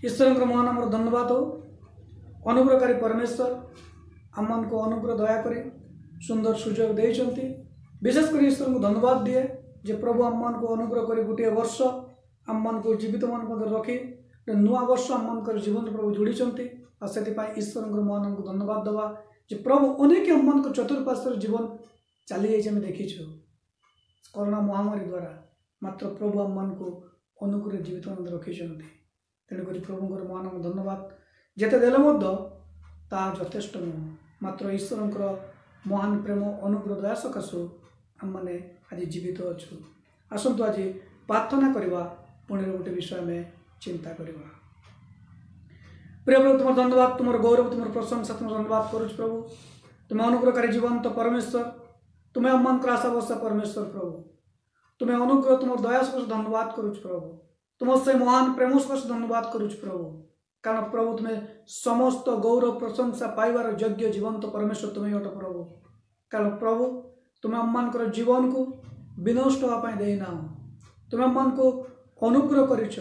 ईश्वर महान आम धन्यवाद हो। अनुग्रहकारी परमेश्वर आम को अनुग्रह दयाक सुंदर सुजोग देते। विशेषकर ईश्वर को धन्यवाद दिए जे प्रभु आम को अनुग्रह कर गोटे वर्ष आम को जीवित मान रखी नुआ वर्ष आम जीवन प्रभु जोड़ी से ईश्वर महान को धन्यवाद दवा जे प्रभु अनेक आम को चतुर्पार्श्व जीवन चली जाए देखीचु कोरोना महामारी द्वारा मात्र प्रभु आम को अनुग्रह जीवित मन रखी तेणुक प्रभु महान धन्यवाद जिते देले ता यथेष्ट नुह मात्र ईश्वर महान प्रेम अनुग्रह दया सकाशु आम मैंने आज जीवित अच्छु। आसतु आज प्रार्थना करवा पुणी गोटे विषय में चिंता करवा। प्रिय प्रभु तुम धन्यवाद तुम गौरव तुम प्रशंसा तुम धन्यवाद करुच प्रभु तुम्हें अनुग्रहकारी जीवंत परमेश्वर तुम्हें अम्मान आशा भरसा परमेश्वर प्रभु तुम्हें अनुग्रह तुम दया सकाश धन्यवाद करुच प्रभु तुम से महान प्रेम सकाश धन्यवाद करुच प्रभु कारण प्रभु तुम्हें समस्त गौरव प्रशंसा पाइबार योग्य जीवंत परमेश्वर तुम्हें अट प्रभु कारण प्रभु तुम्हें अम्मान जीवन को विनष्ट होगापाई देना तुम्हें अम्मान को अनुग्रह करिछ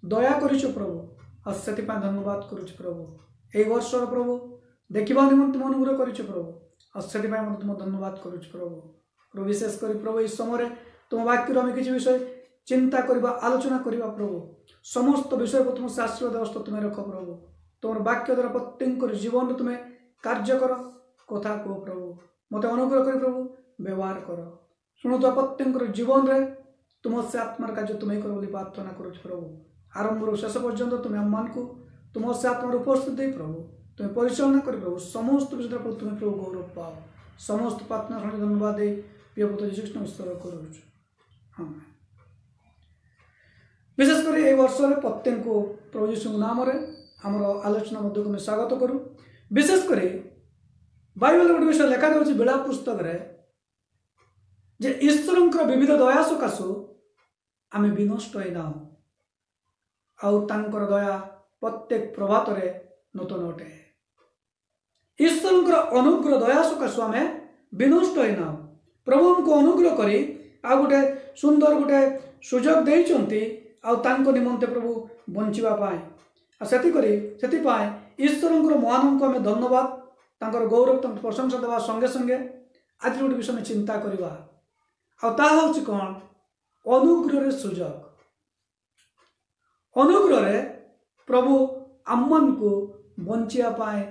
दया करिछ प्रभु और से धन्यवाद करुच प्रभु यही वर्षर प्रभु देखा निमंत तुम अनुग्रह करिछ प्रभु और से तुम धन्यवाद करुच प्रभु विशेष कर प्रभु इस समय तुम वाक्य आम किसी विषय चिंता करवा आलोचना करवा प्रभु समस्त विषय को तुम से आशीर्वाद अवस्था तुम्हें रख प्रभु तुम वाक्य द्वारा प्रत्येक जीवन तुम्हें कार्य कर कथा कह प्रभु मत अनुग्रह कर प्रभु व्यवहार कर शुणुवा प्रत्येक जीवन में तुम से आत्मार कार्य तुम्हें कर बोली प्रार्थना करुच प्रभु आरंभ शेष पर्यंत तुम्हें आम को तुम से आत्मार उपस्थित दे प्रभु तुम्हें परिचालना कर प्रभु समस्त विषय प्रभु तुम्हें प्रभु गौरव पाओ समस्त प्रार्थना धन्यवाद दे प्रिय पुत्र यीशु कृष्ण ईश्वर करुच। विशेषकर यह वर्ष प्रत्येक को प्रभु यीशु नाम आम आलोचना मध्य को स्वागत करूँ। विशेषकर बाइबल गोटे विषय लेखा जाऊँगी बेड़ा पुस्तक जे ईश्वर विविध दया सकाशु आम विनष्ट होना आउर दया प्रत्येक प्रभात नूतन अटे ईश्वर अनुग्रह दया सकाशु आम विनष्ट होना प्रभु हमको अनुग्रह करी आ गोटे सुंदर गोटे सुजोग देइचंती आउ निमंते प्रभु बंचापी ईश्वर महान को आम धन्यवाद तांकर गौरव प्रशंसा देवा संगे संगे आज गोटे विषय में चिंता करवा आउँ कौन अनुग्रह सुजोग अनुग्रह प्रभु आमन को बंचापी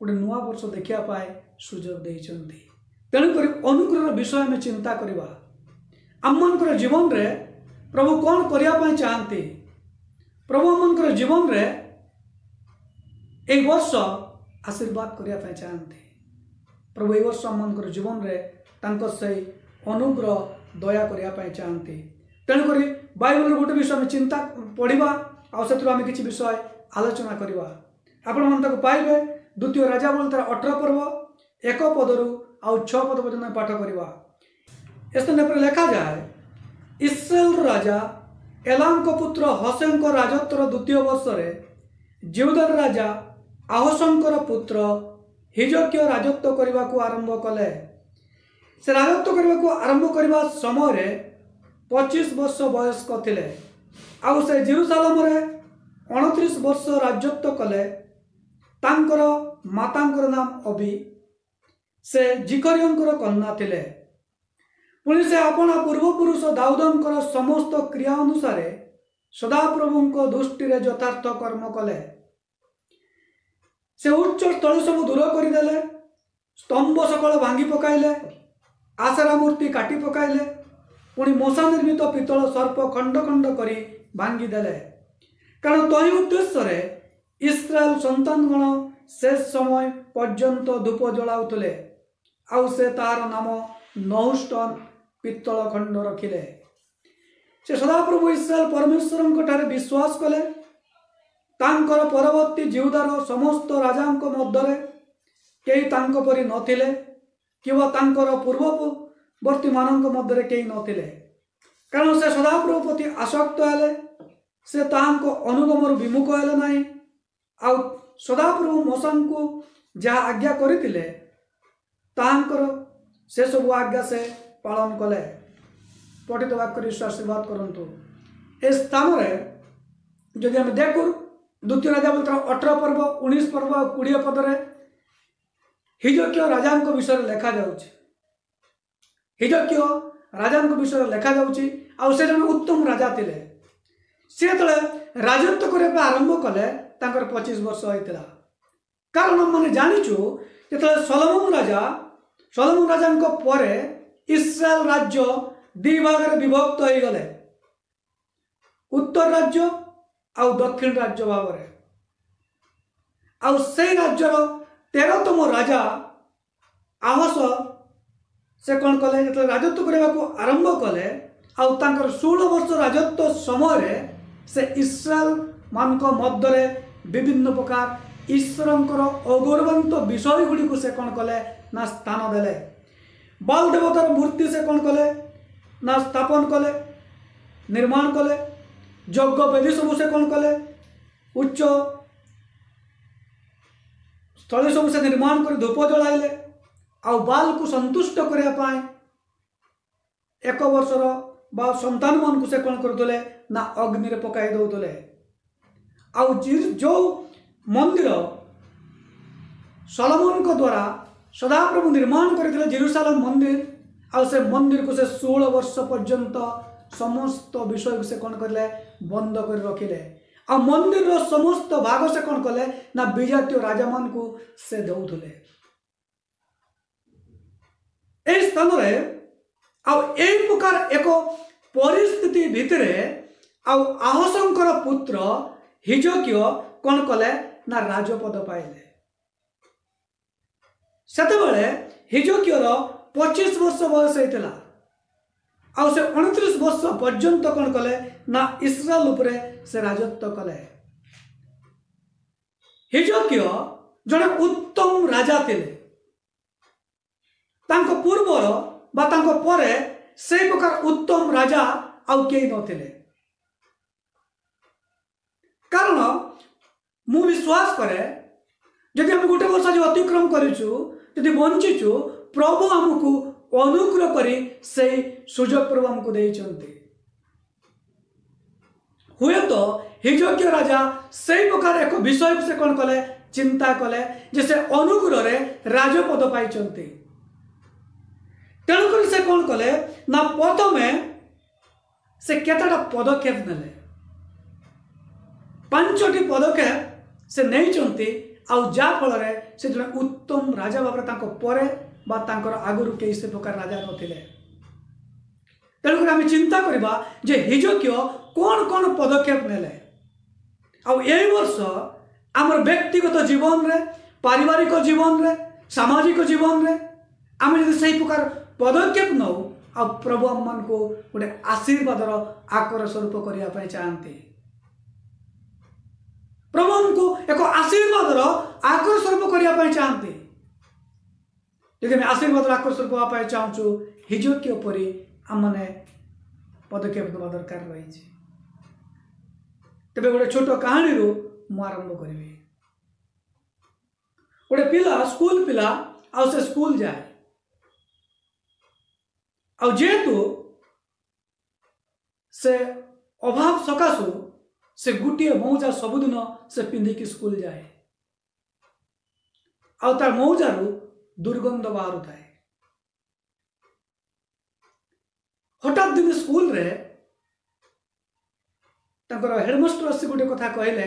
गोटे नुआ वर्ष देखापी सुजोग देइचंती तेणुक अनुग्रह विषय में चिंता करवा आमर जीवन रे प्रभु कौन करने चाहती प्रभु आमर जीवन रे एक वर्ष आशीर्वाद करने चाहती प्रभु एक वर्ष आमर जीवन रे से अनुग्रह दया करने चाहती तेणुक बाइबल गोटे विषय में चिंता पढ़ा आम किसी विषय आलोचना करवा आपण पाइबे द्वितीय राजा बोल तार 18 पर्व 1 पदरु आउ 6 पद पर्यंत पाठ करवा। इसमें लिखा जाए इस्राएल राजा एलाम को पुत्र हसेन को राजत्वर द्वितीय वर्ष जिहुदार राजा आहसंकर पुत्र हिजकिया राजत्व करने को आरंभ कले से राजत्व करने को आरंभ करने समय 25 वर्ष वयस्क थिले आउ से जेरूसालेम रे 29 वर्ष राजत्व कले तांकर मातांकर नाम अबी से जिकरियंकर कन्या थिले पुणी से अपना पूर्वपुरुष दाऊदंकर समस्त क्रिया अनुसार सदाप्रभु को दृष्टि यथार्थ कर्म कले से उच्च स्थल सब दूर करदे स्तंभ सकल भांगी पकाइले आसरा मूर्ति काटी पकाइले पुणी मशा निर्मित पितल सर्प खंड खंड करी भांगी देले कारण तही उद्देश्य इस्राएल संतानगण शेष समय पर्यंत धूप जलाउले आउ से तार नाम नहुष्टन पितल खंड रखिले से सदाप्रभु इस्राएल परमेश्वर विश्वास कले तांकर परवर्ती जिहुदार समस्त राजांक मध्य कई तांको परी नथिले किंवा तांकर पूर्ववर्ती मानक मध्य कई नथिले कारण से सदाप्रभु प्रति आसक्त हेले से तांको अनुगमर विमुख हेले नहीं आउ सदाप्रभु मौसम को जहाँ आज्ञा करथिले तांकर से सब आज्ञा से पालन कले पठित वाक्य आशीर्वाद करंतु इस स्थान रे जदि हम देखु द्वितीय राजा बोलते 18 पर्व 19 पर्व 20 पदरे हिजकिया राजा विषय लेखा जाउछि। हिजकिया राजा विषय लेखा जाउछि आ से जन उत्तम राजा थिले। से तले राजत्व करबा आरंभ कले तांकर 25 वर्ष होइतिला। कारण माने जानिछु जेतले सोलोमन राजा परे इस्राएल राज्य दी भाग रे विभक्त होई गले। उत्तर राज्य आ दक्षिण राज्य भाव रे आ से राज्यर 13तम राजा आहस से कौन कले जो राजत्व करने को आरंभ कले आउ तांकर 16 वर्ष राजत्व समय से इस्राएल मान मध्य विभिन्न प्रकार ईश्वरंकर अगौरवंत विषय गुड़ी को से कौन कले ना स्थान देले। बाल देवतार मूर्ति से कौन कले ना स्थापन कले निर्माण कले। यज्ञ वेदी सब से कौन कले उच्च स्थली सब से निर्माण कर धूप जलाइले आ बाल को संतुष्ट करने एक वर्षर बा संतान मान को से कौन करदे ना अग्नि रे पकाई दौले। आउ जो मंदिर सोलोमन को द्वारा सदाप्रभु निर्माण करते जेरूशलेम मंदिर आ से मंदिर को से 16 वर्ष पर्यंत समस्त विषय को से कौन करले बंद कर रखिले। आ मंदिर रो समस्त भाग से कौन कले ना विजातीय राजा मान को से दौले। ए स्थान रे आ एई प्रकार एक परिस्थिति भितरे आ आहसंकर पुत्र हिजकिया कौन कले ना राजपद पाइले। सेते बेले हिजकियार 25 वर्ष बयस होइतिला आ से 29 वर्ष पर्यंत कौन कले ना इस्राएल उपरे से राजत्व कले। हिजकिया जने उत्तम राजा थिले। तांको पूर्वर बा तांको परे से प्रकार उत्तम राजा आउ केही नथिले। कारण मु विश्वास करे यदि हम गोटे वर्ष जो अतिक्रम करिछु यदि बंचिछु प्रभु हमको अनुग्रह करी से सुजोग प्रभु हमको देइछन्ति। हुए तो हिजकिया राजा से प्रकार एक विषय से कौन कले चिंता कले जैसे अनुग्रह रे राजपद पाइछन्ति। तेणुक से कौन कले ना प्रथमे से केतटा पदक्षेप नेले 5टी पदक्षेप से नहीं आउ जा फल से जन उत्तम राजा भाव परे बा तांकर आगुरु कई से प्रकार राजा नथिले। तेणुक आम चिंता करबा जे हिजकिया कौन कौन पदक्षेप नेले आउ एई वर्ष आमर व्यक्तिगत जीवन रे पारिवारिक जीवन रे सामाजिक जीवन रे आम यदि सही प्रकार पदक्षेप नौ आ प्रभु आम मान को गोटे आशीर्वाद आकर स्वरूप करने चाहते। प्रभु हमको एक आशीर्वाद आकर स्वरूप करने चाहते। यदि आम आशीर्वाद आकर स्वरूप हाँपाई चाहूँ हिजकिया परी आम मैंने पदक्षेप देवा दरकार रही। तेरे गोटे छोट कहानी रू मु आरंभ करी। गोटे पिला स्कूल पिला आ से स्कूल जाए आ जेहेतु से अभाव सकाशु से गोटे मौजा सबुदिन से पिंधिकी स्कूल जाए आ तार मौजारू दुर्गंध बाहर थाए। हठात दिन स्कूल रे तांकर हेडमास्टर आसी गोटे कथा कहले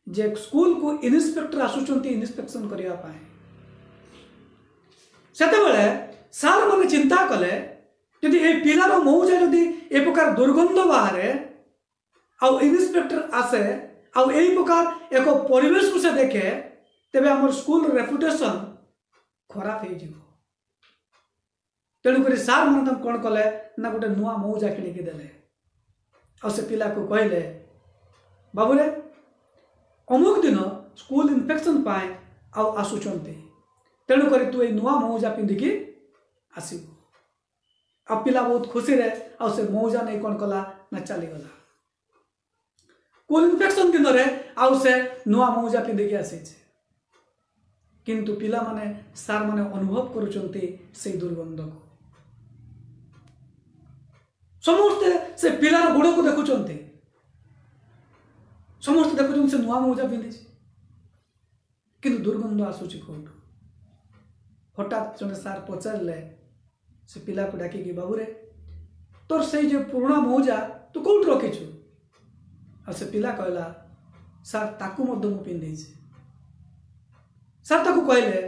जे स्कूल को इन्स्पेक्टर आसुचंती इन्स्पेक्शन करिया पाए। सेते बेले सार माने चिंता कले यदि ए पिलार मौजा यदि ए प्रकार दुर्गंध बाहरे आउ इन्स्पेक्टर आसे आउ एई प्रकार एक परिवेश को से देखे तेबे हमर स्कूल रेपुटेशन खराब हो जिवो। तेणुक सार मन कौन कले ना गोटे नुआ मौजा किणिकी देले आ से पिला को कहले बाबूरे अमुक दिन स्कूल इन्फेक्शन पाए आउ आसुचंती तेणुक तू ए नुआ मौजा पिंधिकी आसबू। आ पिला बहुत खुशी रे आ से मौजा नहीं कौन कला ना चलीगला। स्कूल इन्फेक्शन दिन रे आउ से नुआ मौजा पिंधिकी आसी किंतु पिला माने सार माने अनुभव करुचंती से दुर्गंध को। समस्ते से पिलार गोड़ को देखुचंती समस्त देखुं से नुआ मोजा पिंधि किंतु दुर्गंध आसूची कौटू हठात जड़े सार पचारे से पिला को डाक बाबूरे तोर से जो पुराणा मौजा तू कौट रखीचु आ से पिला कहला सार ताकू मु पिंधि सार ताकू कहले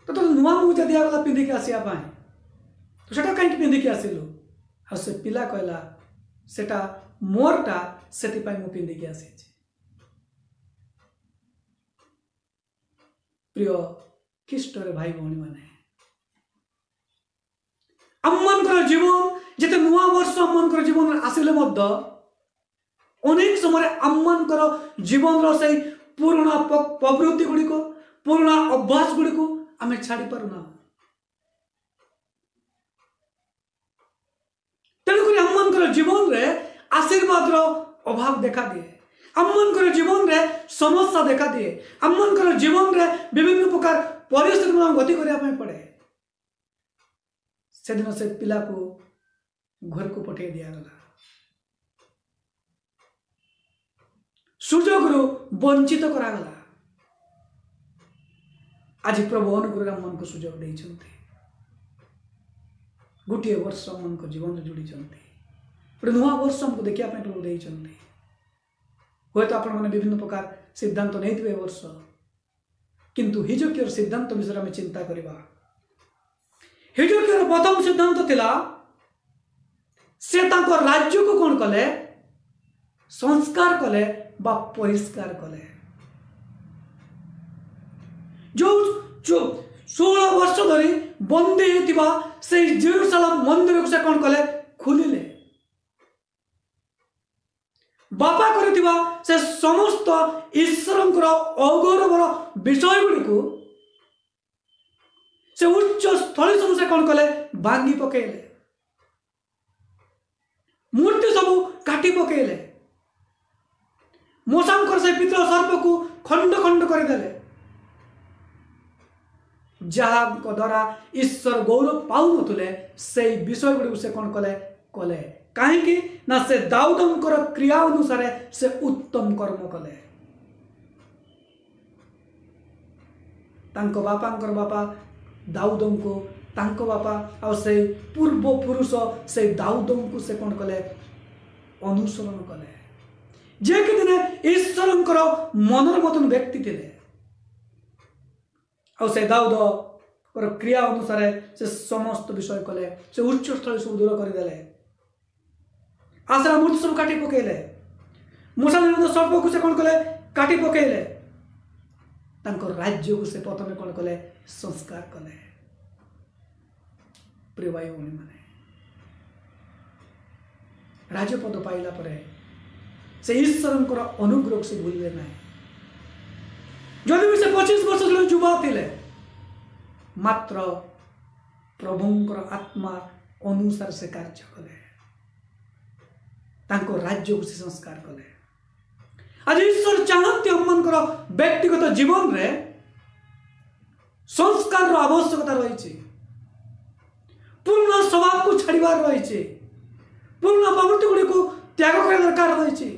तो नुआ मौजा दिगला पिंधिकी आसवाई तो सेटा कहीं पिंधिकी आसिलु आ से पिला कहला सेटा मोरटा से मु पिंधिकी आसी। प्रिय ख्रीष्टर भाई भौणी माने आमर जीवन जिते नुआ वर्ष आमर जीवन आसिले अनेक समय आमर जीवन से पुराणा प्रवृत्ति गुड़िक पुराणा अभ्यास गुड़िक आम छाड़ी पारुना तेणुक आमर जीवन रे आशीर्वाद अभाव देखा दिए आमर जीवन रे समस्या देखा दिए आमर जीवन रे विभिन्न प्रकार परिस्थिति में गति करने पड़े से दिन से पिला को घर को पठे दिगला सुजोग वंचित करागला आज प्रभु अनुग्रह मन को सुजोग देइछन्ते गोटे वर्ष मन को जीवन जोड़ी गोटे नुआ वर्ष हमको देखा प्रभु देइछन्ते हे तो आपण मैंने विभिन्न प्रकार सिद्धांत नहीं थे वर्ष किंतु हिजकियर सिद्धांत विषय में चिंता करवा हिजकियर प्रथम सिद्धांत थिला से ताको राज्य को कौन कले संस्कार कले बा परिष्कार कले जो 16 वर्ष धरी बंदी होतिबा से जेरूसलम मंदिर को से कौन कले खुलिले बापा करथिबा से समस्त ईश्वरंकर अगौरवर विषय गुड़ी को से उच्च स्थली सब से कौन कले भांगी पकेले मूर्ति सब काटी पकेले मोसांकर से पितृ सर्प को खंड खंड करदेले जहाँ द्वारा ईश्वर गौरव पाऊ नथुले से विषय गुड़ी से कौन कले कले कहीं ना से दाऊदंकर क्रिया अनुसार से उत्तम कर्म कले तांको बापांकर बापा दाऊदं को तांको बापा और से पूर्व पुरुष से दाऊदं को से कौन कले अनुसरण कले जे कि दिने ईश्वरंकर मनर मतन व्यक्ति थे और से दाऊद क्रिया अनुसार से समस्त विषय कले से उच्च स्थल सब दूर करदेले आसरा मूर्ति सब काटी पकेले मूसा निर्मित सर्प को से कौन कले काटी पकेले तांको राज्य को से प्रथम कौन कले संस्कार कले। प्रिय भाई भौणी माने राजपद पाइला परे से ईश्वरंकर अनुग्रह से भूलिले ना जदि भी से 25 वर्ष जो युवा थिले मात्र प्रभुंकर आत्मा अनुसार से कार्य कले तांको राज्य को संस्कार कले आज ईश्वर चाहती हमनकर व्यक्तिगत जीवन रे संस्कार आवश्यकता रही पुराना स्वभाव को छाड़बार रही पुराना प्रवृत्ति गुड़ी को त्याग कर दरकार रही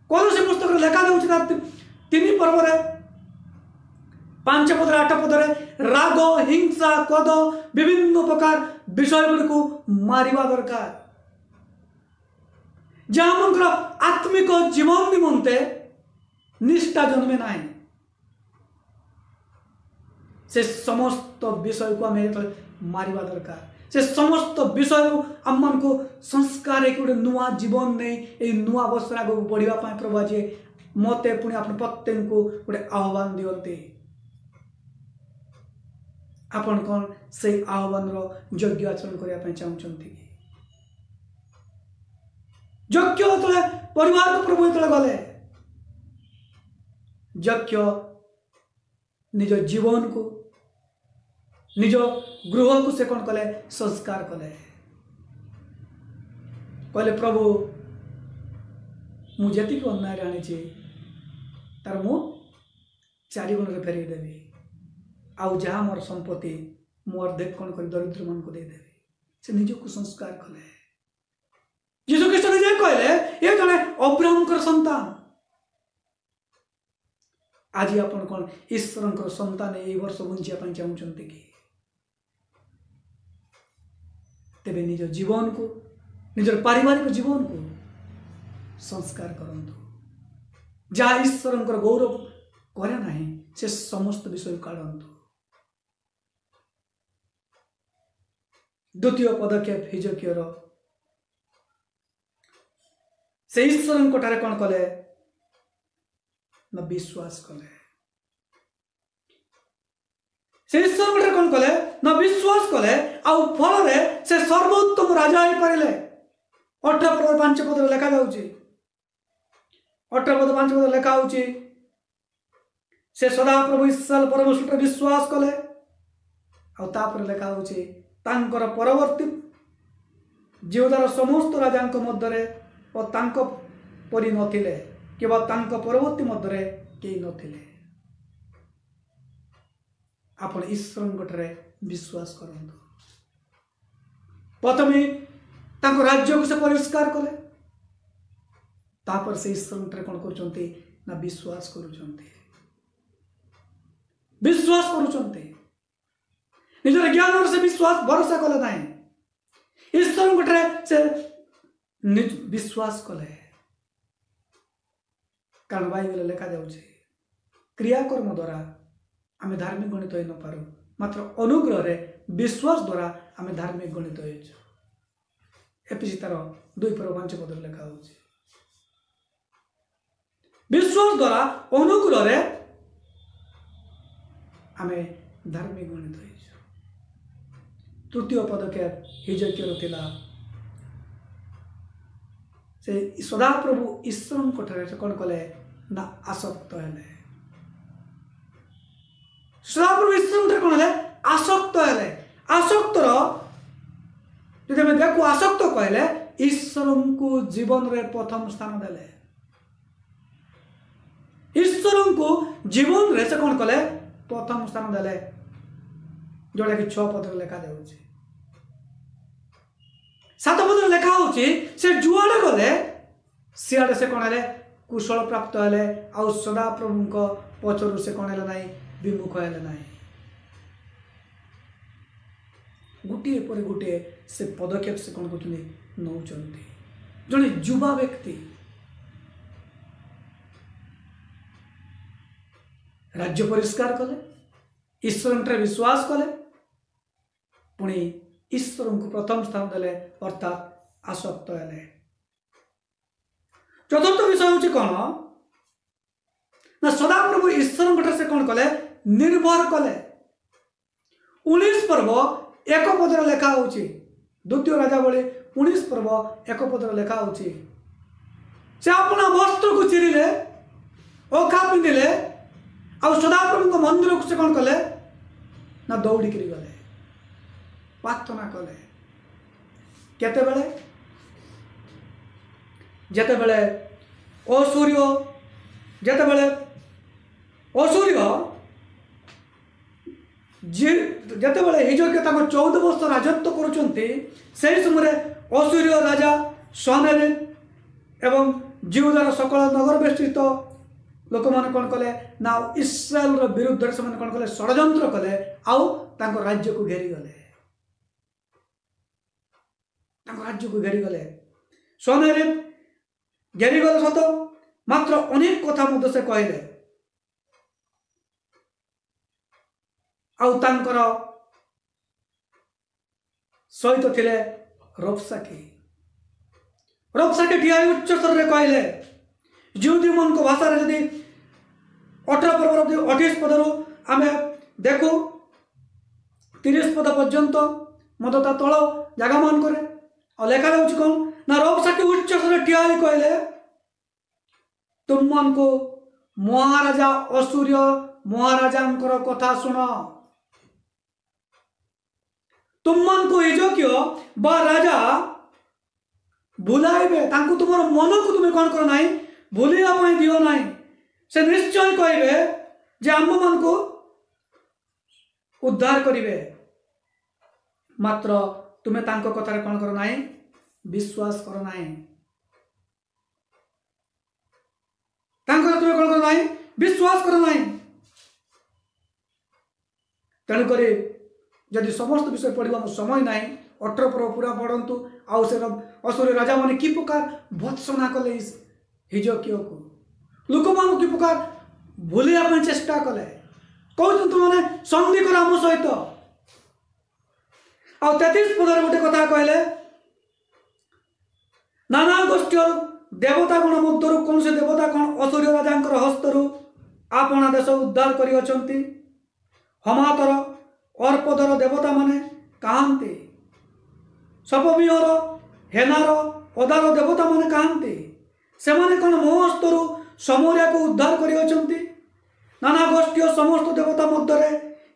कौन पुस्तक लेखा दे 3 पर्व 5 पदर 8 पदर राग हिंसा क्रोध विभिन्न प्रकार विषय गुड़ी को मारिबा दरकार जहाँ आत्मिक जीवन निमंते निष्ठा जन्मे ना से समस्त विषय को आम मारिबा दरकार से समस्त विषय आम को संस्कार एक नुआ जीवन नहीं नुआ वर्ष आग बढ़ापी प्रभु आज मत पुणी आप प्रत्येक को गोटे आह्वान दियंते आपण कौन से आह्वान योग्य आचरण करने चाहते कि यज्ञ तले परिवार को प्रभु तले गले यज्ञ निज जीवन को निज गृह को से कौन कले संस्कार कले कहले प्रभु मुझे अन्याय आनी तार मु 4 गुण फेरई देवी आउ जहाँ मोर संपत्ति मु अर्धेक कौन कर दरिद्र मन को देदेवी से निज को संस्कार कले यीशु ख्रीष्ट निजे कहले ये जड़े अब्राहम संतान। आज आपण कौन ईश्वर संतान ये वर्ष बंचिया चाहते कि तेरे निज जीवन को निजर पारिवारिक जीवन को संस्कार करंतु जहाँ ईश्वर गौरव करे नहीं से समस्त विषय काढ़ंतु। द्वितीय पदक्षेप हिजकियर से ईश्वर ठारे कौन कले ना विश्वास कले। से ईश्वर ठारे कौन कले ना विश्वास कले आउ फल से सर्वोत्तम राजा ही पारे। 18 पद 5 पद लेखा जाउची 18 पद 5 पद लेखा होची से सदा प्रभु ईश्वर परमेश्वर विश्वास कले आउ तापर लेखा होची तांकर परवर्ती जीवदार समस्त राजा मध्य और तांको परी नथिले केवल तांको परवर्ती मध्य केही नथिले। आपण ईश्वर ठारे विश्वास करंतु। प्रथमे तांको राज्य को से परिष्कार कले तापर से ईश्वर ठारे कोन करूचंती ना विश्वास करूचंती। विश्वास करूचंती निजर ज्ञान से विश्वास भरोसा कले नहीं ईश्वर ठारे से निज विश्वास कले। कारण बाइबल लेखा जाउछे क्रियाकर्म द्वारा आमे धार्मिक गणित होई न पारू मात्र अनुग्रह रे विश्वास द्वारा आमे धार्मिक गणित होइछु। एफिसी 2:5 पद लेखा होउछे विश्वास द्वारा अनुग्रह रे आमे धार्मिक गणित होइछु। तृतीय पदक्षेप हिजकियर थिला से सदा प्रभु ईश्वर कोठरे से कौन कले ना आसक्त हेले। सदा प्रभु ईश्वर कौन हेले आसक्त हेले। आसक्तर जदि हमें देखो आसक्त कहले ईश्वर को जीवन रे प्रथम स्थान देले। ईश्वर को जीवन रे से कौन कले प्रथम स्थान देले जोड़ा कि 6 पद लेखा जाउछि। 7 पद लेखा होची से जुआड़े गले सियाड़े से कौन हेले कुशल प्राप्त हेले आउ सदा प्रभु पचरु से कौन हेले नहीं विमुख हेले नहीं। गोटे पर गोटे से पदक्षेप से कौन करछन्ती नौचंती। जने युवा व्यक्ति राज्य परिष्कार कले ईश्वर ठारे विश्वास कले पुणी ईश्वर को प्रथम स्थान देले अर्थात आसक्त हेले। चतुर्थ विषय होची कौन ना सदा प्रभु ईश्वर से कौन कले निर्भर कले। 19 पर्व 1 पदर लेखा होची द्वितीय राजावली 19 पर्व 1 पदर लेखा होची से अपना वस्त्र को चिरिले ओखा पिंधिले आ सदा प्रभु मंदिर को से कौन कले ना दौड़ी करी गले प्रार्थना कले। केते बेले जेते बेले असूर्य जेते बेले असूर्य जेते बेले हिजकिया ताको 14 वर्ष राजत्व करूचंती सेही समय असूर्य राजा सनेरिब एवं जिहुदार सकल नगर बेष्टित लोक माने कोन कले ना इस्राएल रो विरुद्ध से माने कोन कले षडयंत्र कले आउ ताको राज्य को घेरी गले। राज्य को घेरी गले सनेरिब घेरी गले सत मात्र अनेक कथा मध्य से कहले आउ तांकर सहित थिले रबसाके ठिया उच्च स्वर रे कहले जिहुदी मन को भाषा रे यदि 18 पर्व 28 पदरु आमे देखो 30 पद पर्यंत मदता तळ जगह मान करे और लेखा जाउछि कोन ना रबसाके उच्च स्वर ठिया कहले तुम मन को महाराजा असूर्य महाराजांकर कथा सुन तुम मन को हिजकिया बा राजा भुलाइबे तांको तुमर मन को तुम कौन करो नहीं भूलिया पई दियो नहीं से निश्चय कहबे जे आम मन को उद्धार करिवे मात्र तुमे तांको कथा कौन करो नहीं विश्वास करो नहीं तांकर तुम कौन कर ना विश्वास कर ना। तेणुक जदि समस्त विषय पढ़ा समय ना 18 पूरा पढ़ु आउ से असुर राजा मैंने कि प्रकार भत्सना कले हिजकिया को लोक मान कि प्रकार भूलिया चेष्टा कले कहते तुमने संधि कर आम सहित आ 33 पदर गोटे कथा कहले नाना गोष्ठी देवता गण मध्य कौन से देवता कौन असुर राजा हस्तरू आपना देश उद्धार कर हमातर अर्पदर देवता माने कहते सपविहर हेनार अदार देवता माने कहते से माने कौन मो हस्तरू समरिया को उद्धार कर नाना गोष्ठी समस्त देवता मध्य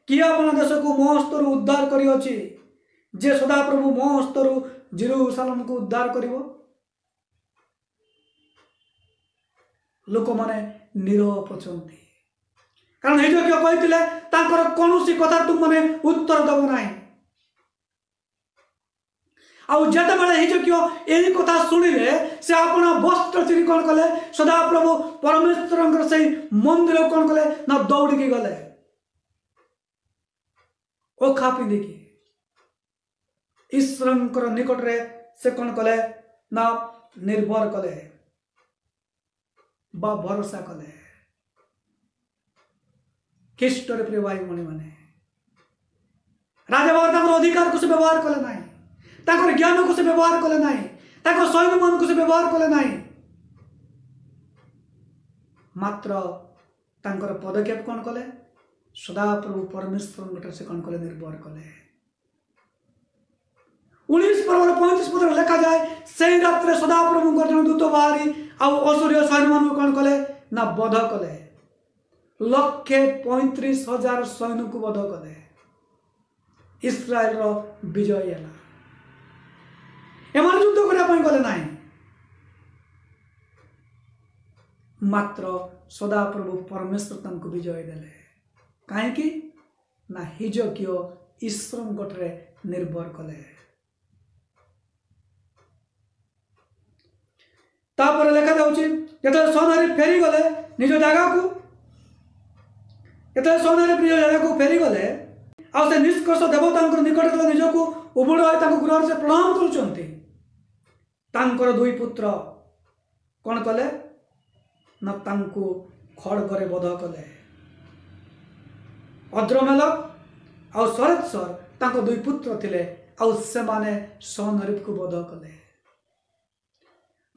किए अपना देश को मो हस्तरू उद्धार कर जे सदा प्रभु मो हस्तरू जेरूसालेम को उद्धार कर लोक माने नीरव पचंती कारण हिजकिया कहते तांकर कौन सी कथा तुम मैंने उत्तर दब ना आते बड़े हिजकिया यही कथा शुणिले से अपना वस्त्र चिरी कौन कले सदा प्रभु परमेश्वर से मंदिर कौन कले ना दौड़ी गले ओखा पिंधिकी ईश्वर निकट रे से कौन कले ना निर्भर कले बा भरोसा कले ख्रीष्ट प्रिय भाई भणी मैंने राजा बाबा अधिकार को से व्यवहार कले ना ज्ञान को से व्यवहार कले ना सैन्य मान को से व्यवहार कले ना मात्र तांकर पदक्षेप कौन कले सदा प्रभु परमेश्वर से कौन कले निर्भर कले 19 पर्व 35 पद लिखा जाए से रात्रे सदा प्रभु जन दूत बाहरी असुरीय सैन्य मान कौन कले ना बध कले 1,35,000 सैन्य को बध कले इस्राएल रो विजय है एमान युद्ध करने गले ना मात्र सदा प्रभु परमेश्वर तंको विजय देले कहीं ना हिजकिया ईश्वर गठरे निर्भर कले तापर लिखा जाउची जते सोनारी फेरी गले निज जगह को जते सोनारी निज जगह को फेरी गले आ से निष्कर्ष देवता निकट निज को उबुड़ गृह से प्रणाम करुचंती तांकर दुई पुत्र कौन कले ना तांको खड़गरे बध कले अद्रमेलक आ सरेत्सर तांको दुई पुत्र थिले आ से माने सोनरीप को बध कले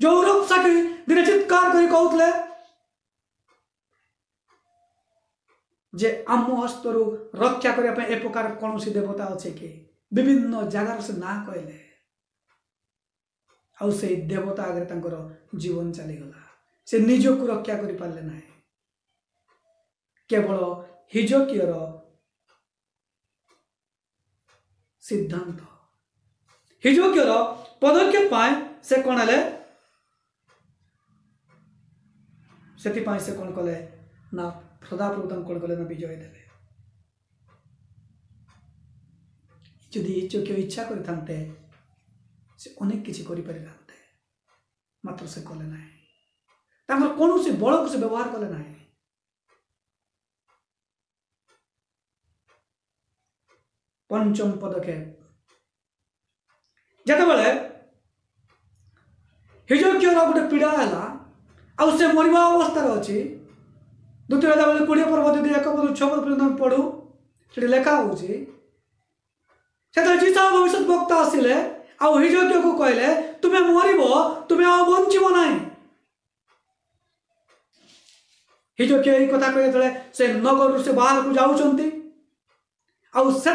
जो रक्षाकी दिन चित्कार कर कहते जे आम हस्तरू रक्षा करने ए प्रकार कौन सी देवता अच्छे कि विभिन्न जगार से ना कहले आउ से देवता आगे तांकर जीवन चलीगला से निज को रक्षा कर पारे ना केवल हिजकियर सिद्धांत हिजकियर पदक्षेप से कौन है से कौन कले ना सदाप्रभु कौन कले ना विजय देले जदि हिजकिया इच्छा करते से अनेक किसी करि परिथांते मात्र से कले ना कौन से बल को से व्यवहार कले ना पंचम पदक्षेप जते बेले हिजकिया गोटे पीड़ा है आउ से मरवा अवस्था अच्छी द्वितीय राजा बेले 20 पर्व यदि 1 पद 6 पद पर्यटन पढ़ू से लेखा हो जीसा भविष्य वक्ता आसिले आउ हिजकिया को कहले तुम्हें मरब तुम्हें आ बंचब ना हिजकिया यही कथा कहे से नगर से बाहर को जाऊँच आउ से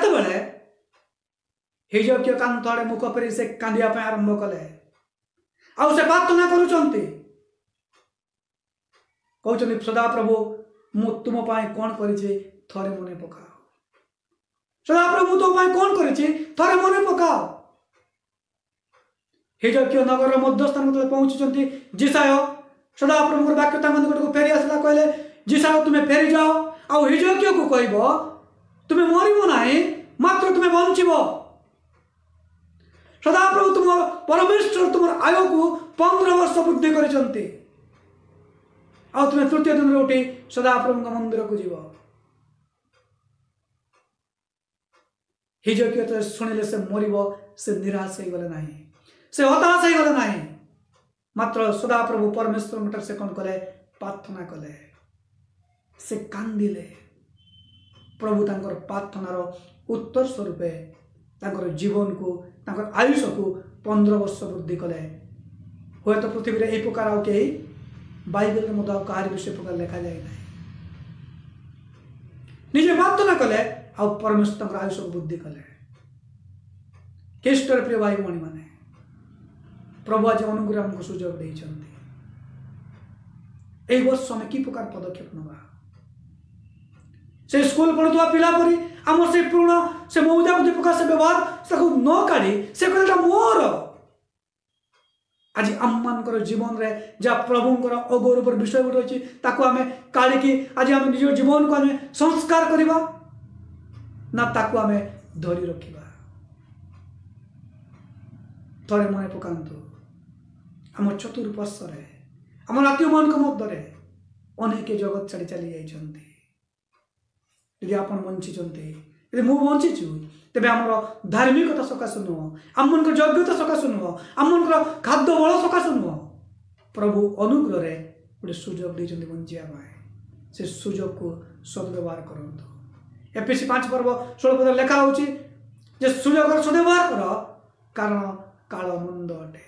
हिजकिया कांत आड़े मुख फेरी से कांदिया आरंभ कले आउ से प्रार्थना करुचंती कहते सदा प्रभु मु तुम कौन करी थरे मन पकाओ सदा प्रभु तुम कौन करी थरे मन पकाओ हिजकिया नगर मध्यस्थान पहुंची जिसाय सदा प्रभु वाक्य निकट को फेरी आसला कहले जिसाय तुम्हें फेरी जाओ आउ हिजकिया को कह तुम्हें मरब ना मात्र तुम्हें बंचब सदा प्रभु तुम परमेश्वर तुम आयु को 15 वर्ष वृद्धि कर आ तुम तृतीय दिन में उठी सदा प्रभु मंदिर को जीव। हिजकिया शुणिले से मरब से निराश हो गले ना से हताश हो गले ना मात्र सदा प्रभु परमेश्वर से कौन कले प्रार्थना कले से कांदिले प्रभु तांकर प्रार्थनार उत्तर स्वरूपे तांकर जीवन को तांकर आयुष को 15 वर्ष वृद्धि कले। हे तो पृथ्वी रे एई प्रकार कई बाइबल में मत कहार विषय प्रकार लिखा जाए ना निजे प्रार्थना कले आ परमेश्वर तांकर आयुष को वृद्धि कले। केष्टर प्रिय भाई भणी माने प्रभु आज अनुग्रह हमको सुजोग देइछन्ति एई वर्ष में कि प्रकार पदक्षेप नबा से स्कूल पढ़ुवा पिला परी आम से पूर्ण से मौजा बुद्धि प्रकार से व्यवहार से न काढ़ी से कहला मोर आज आम मान जीवन रे जा प्रभुंकर अगौरवर विषय गोटे अच्छी ताको आम काढ़ी की आज आम निज जीवन को आम संस्कार करवा ना ताको आम धरी रखा थोड़े मन पकातु आम चतुर्पार्श्व आम आत्मीय मान मध्य अनेक जगत छाड़ी चली जाइछन्ति। यदि आपण बंचिचन्ति यदि मु बंचीचु तेबे आमर धार्मिकता सकाशे नुह आम मन योग्यता सकाशे नुह आम मन खाद्य बल सकाशे नुह प्रभु अनुग्रह रे गोटे सुजोग देइछन्ति बंचिया पाए से सुजोग को सद्व्यवहार करंतु। एफएसी 5 पर्व 16 पद लेखा होची जे सुजोग सद्व्यवहार कर कारण काल मंद अटे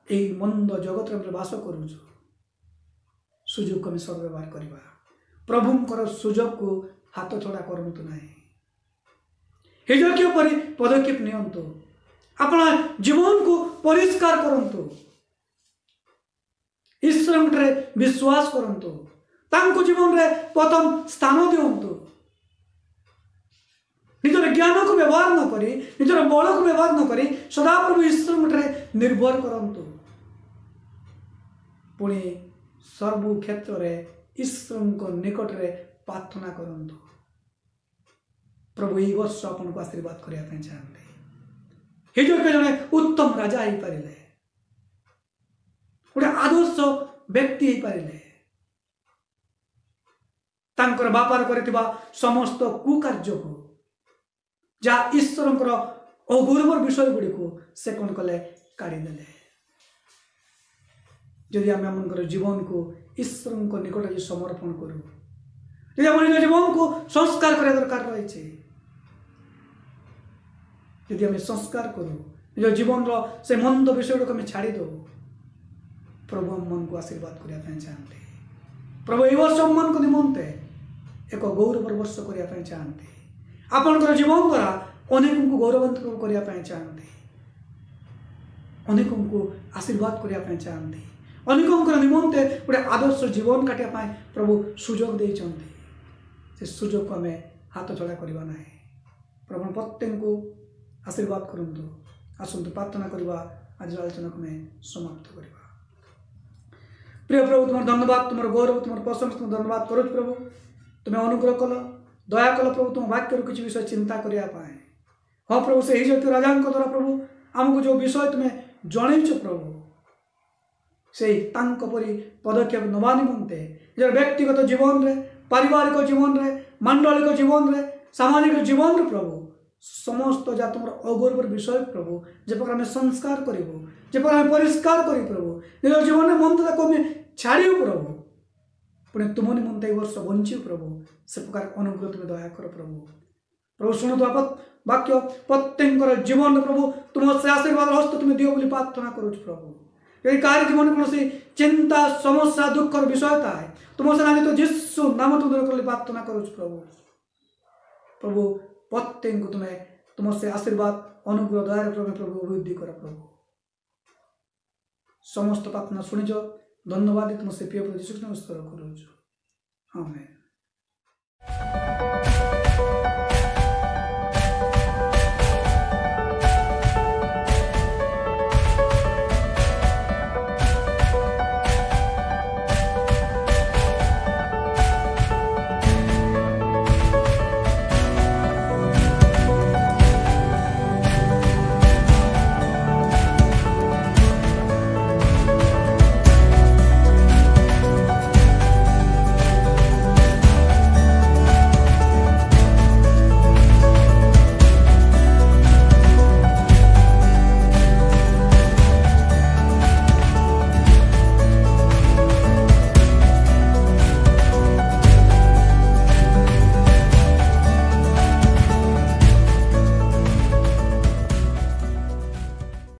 एई मंद जगत रे वास करूछु सुजोग को सद्व्यवहार करबा प्रभुंकर सुजोग को हाथ छड़ा करंतु नाही। हिजकिया परि पदक्षेप नियंतु अपना जीवन को परिष्कार करंतु ईश्वर रे विश्वास करंतु तांको जीवन रे प्रथम स्थान दियंतु निजर ज्ञान को व्यवहार न करी निजर बल को व्यवहार न करी सदा प्रभु ईश्वर रे निर्भर करंतु पुणी सर्व क्षेत्र रे ईश्वर को निकट रे प्रार्थना करंतु। प्रभु ई वर्ष अपन को आशीर्वाद करिया पे चाहते हिजकिया जने उत्तम राजा ही पारिले गोटे आदर्श व्यक्ति ही पारिले तांकर व्यापार करथिबा समस्त कुकार्य को जा ईश्वरंकर अगौरवर विषय गुड़ी को से कौन कले काढ़ी देले। यदि आम आम जीवन को ईश्वर को निकट समर्पण करूँ यदि आम निज जीवन को संस्कार करने दरकार रही यदि आम संस्कार करूँ निज जीवन से मंद विषय को छाड़ी दो प्रभु आम मन को आशीर्वाद करने चाहते प्रभु ए वर्ष आम मन को निमंते एक गौरवर वर्ष करने चाहते आपणकर जीवन द्वारा अनेक को गौरवान्वित करने चाहते अनेक को आशीर्वाद करने चाहते अनेक निमंते गोटे आदर्श जीवन काटिया प्रभु सुजोग देइछन्ति से सुजोग को आम हाथ छड़ा करवा ना प्रभु प्रत्येक को आशीर्वाद करंतु आसंतु प्रार्थना करवा आज आलोचना को समाप्त करवा। प्रिय प्रभु तुम धन्यवाद तुम गौरव तुम प्रशंसा तुम धन्यवाद करुँ प्रभु तुम्हें अनुग्रह कल दया कल प्रभु तुम वाक्य किसी विषय चिंता करने हाँ प्रभु से हिजकिया राजा द्वारा प्रभु आमको जो विषय तुम्हें जनईच प्रभु से परी पदक्षेप नवा निमंते निजर व्यक्तिगत जीवन रे पारिवारिक जीवन रे मांडलिक जीवन रे सामाजिक जीवन रे प्रभु समस्त जा तुम अगौरवर विषय प्रभु जे प्रकार आम संस्कार करूँ जे प्रकार आम परिष्कार करी प्रभु निज जीवन में मंदता को छाड़ू प्रभु पुणे तुम निमंते वर्ष बंचू प्रभु से प्रकार अनुग्रह तुम्हें दया कर प्रभु प्रभु शुणु वाक्य प्रत्येक जीवन प्रभु तुम से आशीर्वाद हस्त तुम्हें दियो बोली प्रार्थना करूँ प्रभु यदि कार्य जीवन कौन चिंता समस्या दुखर विषय था तुम से ना तो जीशु नाम तुम दूर कर प्रार्थना करूँ प्रभु प्रभु प्रत्येक को तुम्हें तुम से आशीर्वाद अनुग्रह दया प्रभु प्रभु अभिवृद्धि कर प्रभु समस्त प्रार्थना शुणिज धन्यवाद तुम से प्रिय प्रभु जीशु नमस्कार करूँ आमेन।